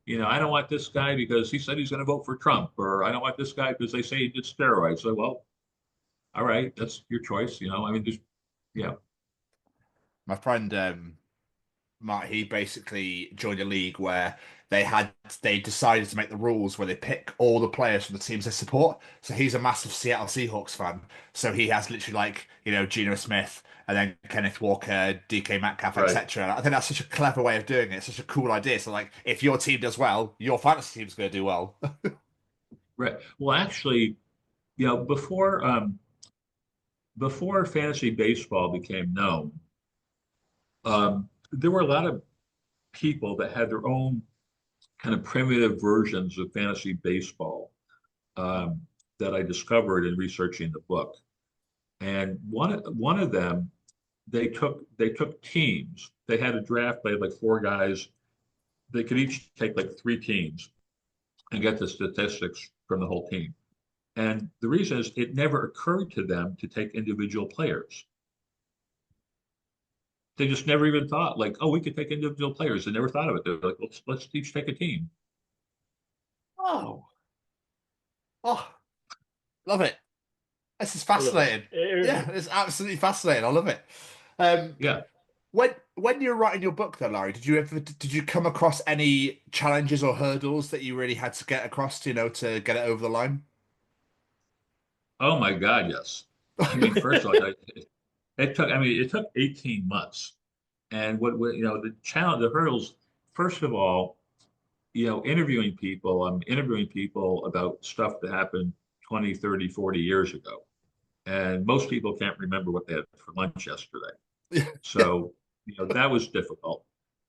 I don't want this guy because he said he's going to vote for Trump, or I don't want this guy because they say he did steroids. So, well, all right, that's your choice. I mean, just yeah, My friend Matt, he basically joined a league where they decided to make the rules where they pick all the players from the teams they support. So he's a massive Seattle Seahawks fan. So he has literally like, Geno Smith and then Kenneth Walker, DK Metcalf, right, etc. I think that's such a clever way of doing it. It's such a cool idea. So like if your team does well, your fantasy team's gonna do well. right. Well, actually, before fantasy baseball became known, there were a lot of people that had their own kind of primitive versions of fantasy baseball um, that I discovered in researching the book. And one of them, they took teams. They had a draft. They had like 4 guys. They could each take like 3 teams, and get the statistics from the whole team. And the reason is it never occurred to them to take individual players. They just never even thought like, oh, we could take individual players. They never thought of it. They're like, let's each take a team. Oh, love it. This is fascinating. Yeah, it's absolutely fascinating. I love it. Yeah. When you were writing your book, though, Larry, did you come across any challenges or hurdles that you really had to get across, to get it over the line? Oh my God, yes. I mean, first of all, it took 18 months. And the challenge, the hurdles, first of all, interviewing people, I'm interviewing people about stuff that happened 20, 30, 40 years ago. And most people can't remember what they had for lunch yesterday. So, that was difficult.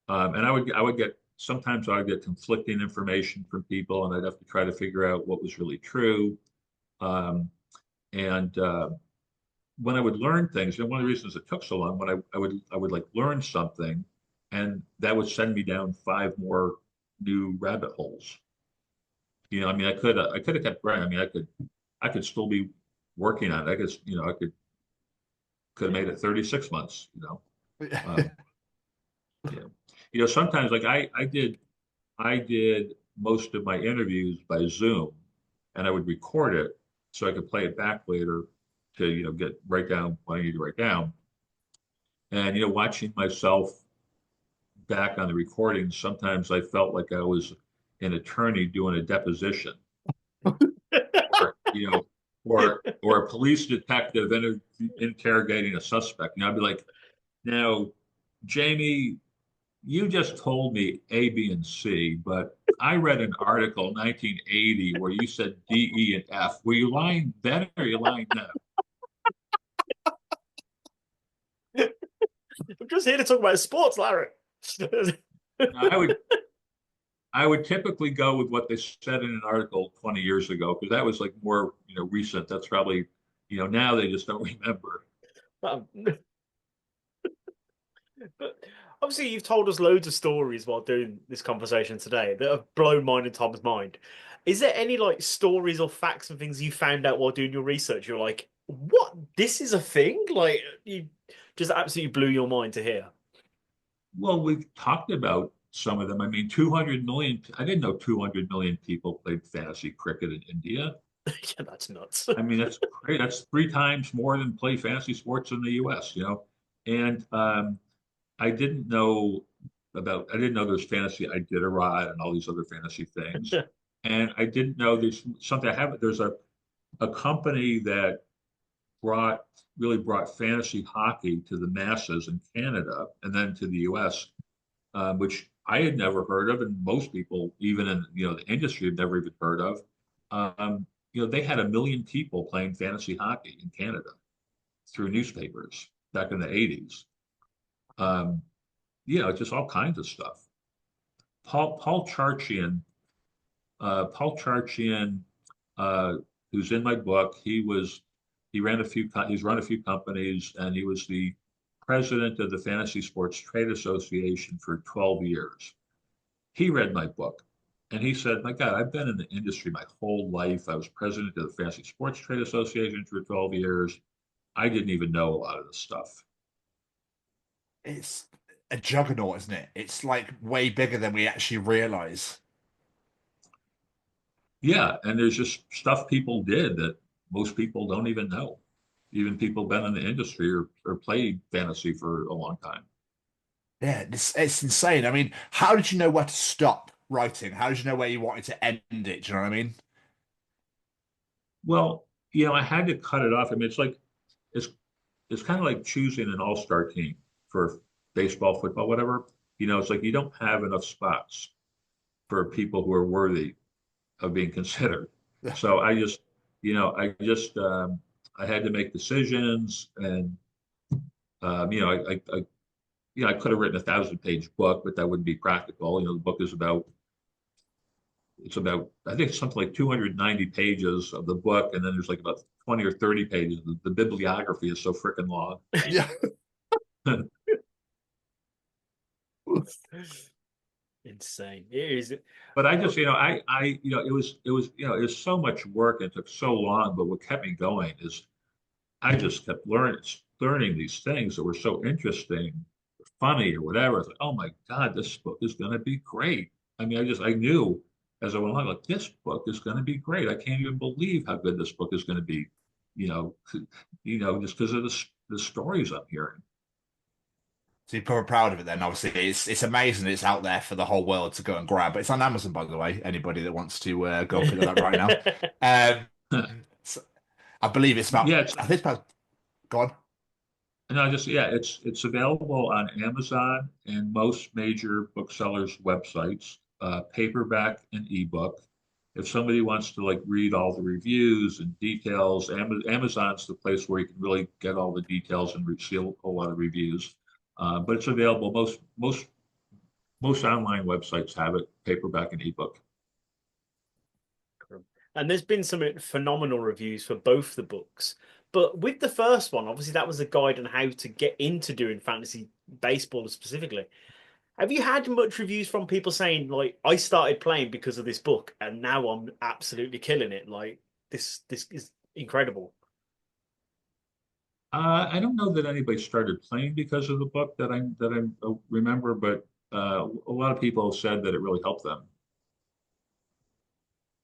And sometimes I would get conflicting information from people, and I'd have to try to figure out what was really true. And when I would learn things, and one of the reasons it took so long, when I would like learn something, and that would send me down 5 more new rabbit holes. I mean, I could have kept going. I mean, I could still be working on it. I could have made it 36 months. Yeah. Sometimes like I did most of my interviews by Zoom, and I would record it so I could play it back later to write down what I need to write down. And watching myself back on the recordings, sometimes I felt like I was an attorney doing a deposition, or a police detective interrogating a suspect. I'd be like, now, Jamie, you just told me A, B, and C, but I read an article in 1980 where you said D, E, and F. Were you lying then or are you lying now? I'm just here to talk about sports, Larry. I would typically go with what they said in an article 20 years ago, because that was like more recent. That's probably now they just don't remember. But obviously, you've told us loads of stories while doing this conversation today that have blown mine and Tom's mind. Is there any like stories or facts and things you found out while doing your research? You're like, what? This is a thing? Like, you just absolutely blew your mind to hear. Well, we've talked about some of them. I mean, 200 million. I didn't know 200 million people played fantasy cricket in India. Yeah, that's nuts. I mean, that's great. That's 3 times more than play fantasy sports in the U.S. And I didn't know there's fantasy Iditarod and all these other fantasy things. And I didn't know there's something there's a company that really brought fantasy hockey to the masses in Canada and then to the US, which I had never heard of, and most people, even in the industry, had never even heard of. They had 1 million people playing fantasy hockey in Canada through newspapers back in the 80s. Just all kinds of stuff. Paul Charchian, who's in my book, he's run a few companies, and he was the president of the Fantasy Sports Trade Association for 12 years. He read my book, and he said, my God, I've been in the industry my whole life. I was president of the Fantasy Sports Trade Association for 12 years. I didn't even know a lot of this stuff. It's a juggernaut, isn't it? It's like way bigger than we actually realize. Yeah, and there's just stuff people did that most people don't even know. Even people been in the industry or played fantasy for a long time. Yeah, it's insane. I mean, how did you know where to stop writing? How did you know where you wanted to end it? Do you know what I mean? Well, I had to cut it off. I mean, it's kind of like choosing an all-star team for baseball, football, whatever. It's like you don't have enough spots for people who are worthy of being considered. So I had to make decisions, and I could have written a 1,000-page book, but that wouldn't be practical. The book is about I think it's something like 290 pages of the book, and then there's like about 20 or 30 pages. The bibliography is so freaking long. Yeah. Insane. It is. But I just, it was so much work. It took so long. But what kept me going is I just kept learning these things that were so interesting, funny, or whatever. It's like, oh my God, this book is going to be great. I mean, I knew as I went along, like, this book is going to be great. I can't even believe how good this book is going to be. Just because of the stories I'm hearing. So you're probably proud of it then. Obviously, it's amazing. It's out there for the whole world to go and grab. It's on Amazon, by the way. Anybody that wants to go pick that up right now. So I believe it's about. Yeah, I think it's about. Go on. No, it's available on Amazon and most major booksellers' websites, paperback and ebook. If somebody wants to like read all the reviews and details, Amazon's the place where you can really get all the details and see a whole lot of reviews. But it's available. Most online websites have it, paperback and ebook. And there's been some phenomenal reviews for both the books. But with the first one, obviously that was a guide on how to get into doing fantasy baseball specifically. Have you had much reviews from people saying, like, I started playing because of this book and now I'm absolutely killing it? Like, this is incredible. I don't know that anybody started playing because of the book that I remember, but a lot of people said that it really helped them.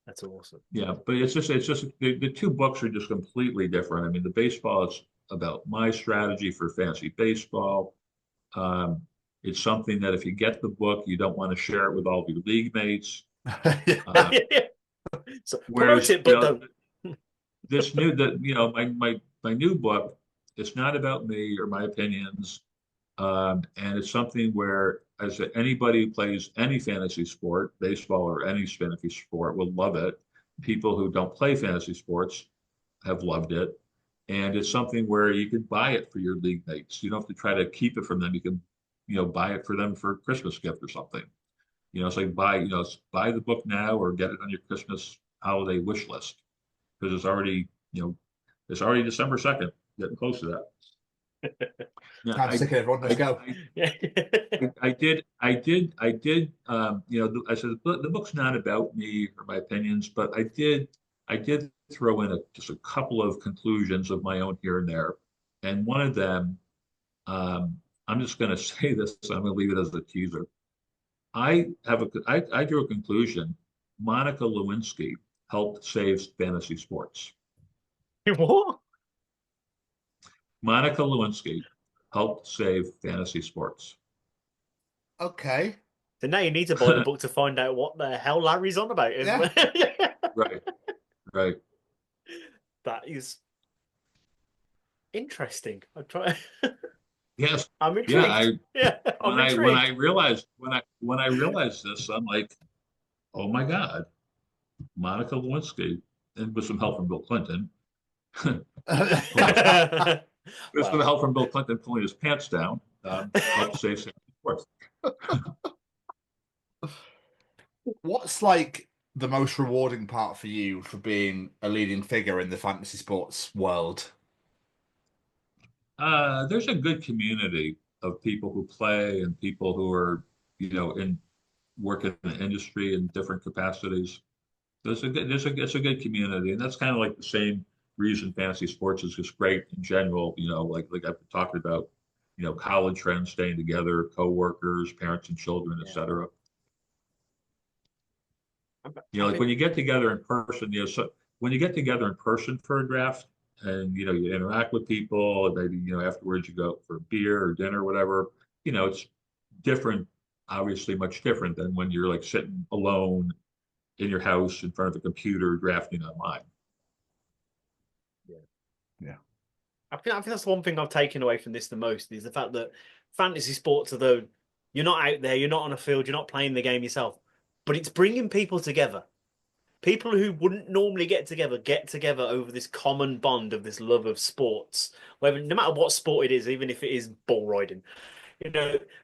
That's awesome. Yeah, but it's just the two books are just completely different. I mean, the baseball is about my strategy for fantasy baseball. It's something that if you get the book, you don't want to share it with all of your league mates. So promote it, but don't. My new book, it's not about me or my opinions, and it's something where as anybody who plays any fantasy sport, baseball or any fantasy sport, will love it. People who don't play fantasy sports have loved it, and it's something where you can buy it for your league mates. You don't have to try to keep it from them. You can, buy it for them for a Christmas gift or something. It's like buy the book now or get it on your Christmas holiday wish list because it's already December 2nd, getting close to that. Yeah, I'm sick of everyone. Let's go. I did. I said the book's not about me or my opinions, but I did throw in just a couple of conclusions of my own here and there, and one of them, I'm just going to say this. I'm going to leave it as a teaser. I drew a conclusion. Monica Lewinsky helped save fantasy sports. What? Monica Lewinsky helped save fantasy sports. Okay. So now you need to buy the book to find out what the hell Larry's on about. Yeah. Right. That is interesting. I'm trying. Yes. I'm intrigued. When I realized this, I'm like, oh my God, Monica Lewinsky, and with some help from Bill Clinton. With some help from Bill Clinton pulling his pants down, helped save sports. What's like the most rewarding part for you for being a leading figure in the fantasy sports world? There's a good community of people who play and people who are, work in the industry in different capacities. It's a good community, and that's kind of like the same reason fantasy sports is just great in general. Like I've been talking about, college friends staying together, coworkers, parents and children, etc. Like when you get together in person, when you get together in person for a draft, and you interact with people, and maybe afterwards you go for a beer or dinner or whatever. It's different, obviously much different than when you're like sitting alone in your house in front of a computer drafting online. Yeah. I think that's the one thing I've taken away from this the most is the fact that fantasy sports, although you're not out there, you're not on a field, you're not playing the game yourself, but it's bringing people together. People who wouldn't normally get together over this common bond of this love of sports, whether no matter what sport it is, even if it is bull riding.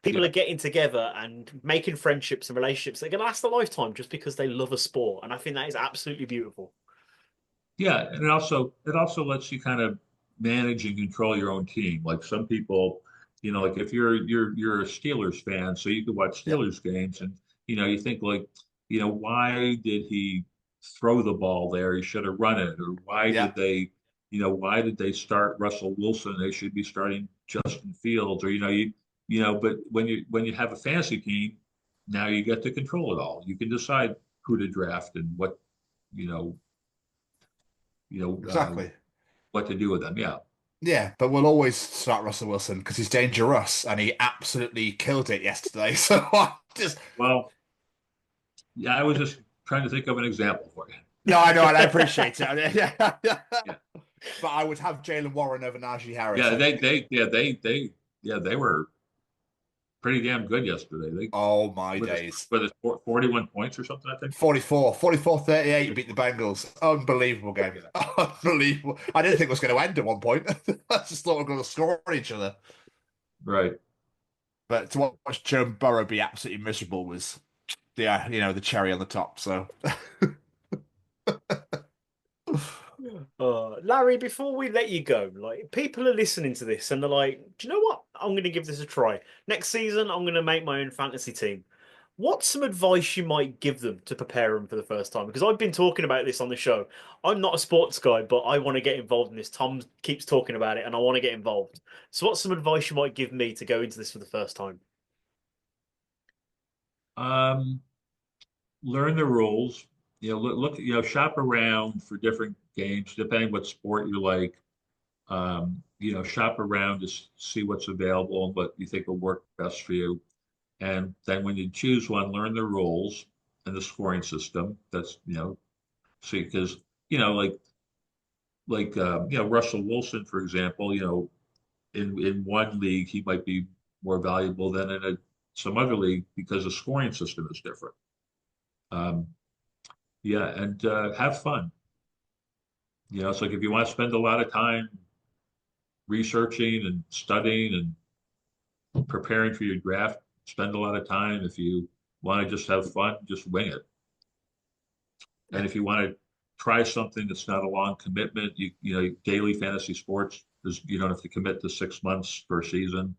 People are getting together and making friendships and relationships that can last a lifetime just because they love a sport, and I think that is absolutely beautiful. Yeah, and it also lets you kind of manage and control your own team. Like some people, like if you're a Steelers fan, so you can watch Steelers games, and you think like, why did he throw the ball there? He should have run it. Or Yeah, why did they start Russell Wilson? They should be starting Justin Fields. Or, but when you have a fantasy team, now you get to control it all. You can decide who to draft and what, you know, exactly. what to do with them. Yeah. Yeah, but we'll always start Russell Wilson because he's dangerous and he absolutely killed it yesterday. So I just Well, yeah, I was just trying to think of an example for you. no, I know, and I appreciate it. Yeah. Yeah. But I would have Jalen Warren over Najee Harris. They were pretty damn good yesterday. Oh my with days. With it 41 points or something, I think. 44-38 beat the Bengals. Unbelievable game. Unbelievable. I didn't think it was going to end at one point. I just thought we were going to score on each other. Right. But to watch Joe Burrow be absolutely miserable was the cherry on the top. So Larry, before we let you go, like people are listening to this and they're like, do you know what? I'm going to give this a try. Next season, I'm going to make my own fantasy team. What's some advice you might give them to prepare them for the first time? Because I've been talking about this on the show. I'm not a sports guy, but I want to get involved in this. Tom keeps talking about it and I want to get involved. So what's some advice you might give me to go into this for the first time? Learn the rules. Look, shop around for different games, depending what sport you like. Shop around to see what's available and what you think will work best for you. And then when you choose one, learn the rules and the scoring system. That's, see, because, Russell Wilson, for example, in one league, he might be more valuable than in some other league because the scoring system is different. And have fun. It's like if you want to spend a lot of time researching and studying and preparing for your draft, spend a lot of time. If you want to just have fun, just wing it. And if you want to try something that's not a long commitment, daily fantasy sports, you don't have to commit to 6 months per season.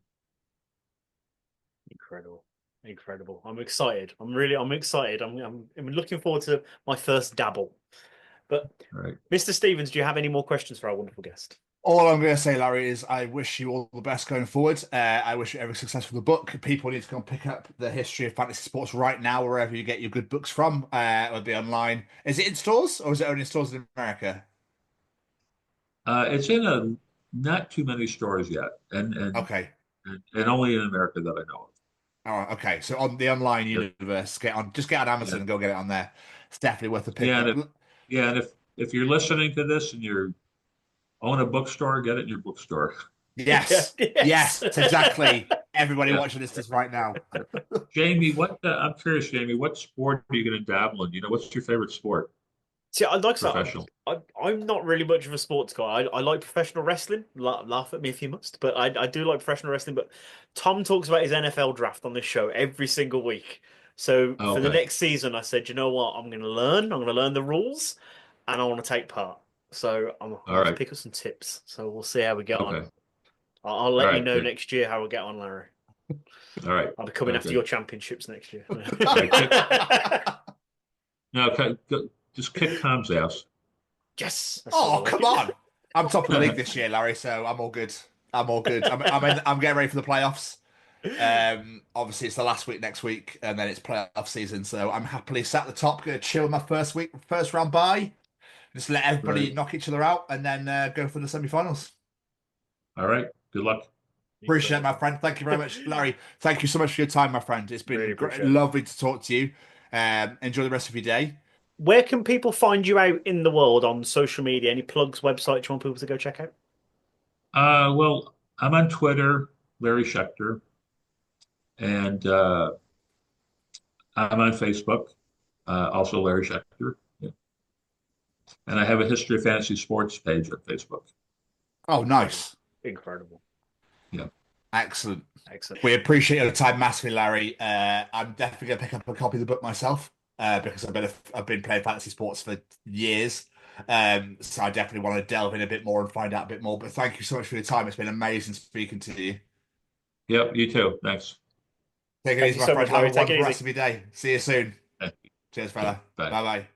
Incredible. I'm excited. I'm excited. I'm looking forward to my first dabble. But right. Mr. Stevens, do you have any more questions for our wonderful guest? all I'm going to say, Larry, is I wish you all the best going forward. I wish you every success with the book. People need to go and pick up the history of fantasy sports right now, wherever you get your good books from. It'll be online. Is it in stores or is it only in stores in America? It's in not too many stores yet, and okay, and only in America that I know of. Oh, okay. So on the online universe, get on Amazon and go get it on there. It's definitely worth a pick. And if you're listening to this and you own a bookstore, get it in your bookstore. Yes, yes, exactly. Everybody watching this right now. Jamie, I'm curious, Jamie, what sport are you going to dabble in? What's your favorite sport? See, I like professional. I'm not really much of a sports guy. I like professional wrestling. Laugh at me if you must, but I do like professional wrestling. But Tom talks about his NFL draft on this show every single week. So for the next season, I said, you know what? I'm going to learn the rules, and I want to take part. So I'm going to pick up some tips. So we'll see how we get on. I'll let you know next year how we get on, Larry. All right. I'll be coming after your championships next year. No, just kick Tom's ass. Yes. Oh, come on. I'm top of the league this year, Larry, so I'm all good. I'm getting ready for the playoffs. Obviously, it's the last week next week, and then it's playoff season, so I'm happily sat at the top, going to chill my first round bye. Just let everybody knock each other out, and then go for the semi-finals. All right. Good luck. Appreciate it, my friend. Thank you very much, Larry. Thank you so much for your time, my friend. It's been lovely to talk to you. Enjoy the rest of your day. Where can people find you out in the world on social media? Any plugs, websites you want people to go check out? Well, I'm on Twitter, Larry Schechter, and I'm on Facebook, also Larry Schechter. Yeah. And I have a History of Fantasy Sports page on Facebook. Oh, nice. Incredible. Yeah. Excellent. We appreciate your time massively, Larry. I'm definitely going to pick up a copy of the book myself. Because I've been playing fantasy sports for years. So I definitely want to delve in a bit more and find out a bit more. But thank you so much for your time. It's been amazing speaking to you. Yep, you too. Thanks. Take it Thank easy, you my so friend. much, Larry. Have a Take it wonderful easy. rest of your day. See you soon. Cheers, fella. Bye. Bye bye.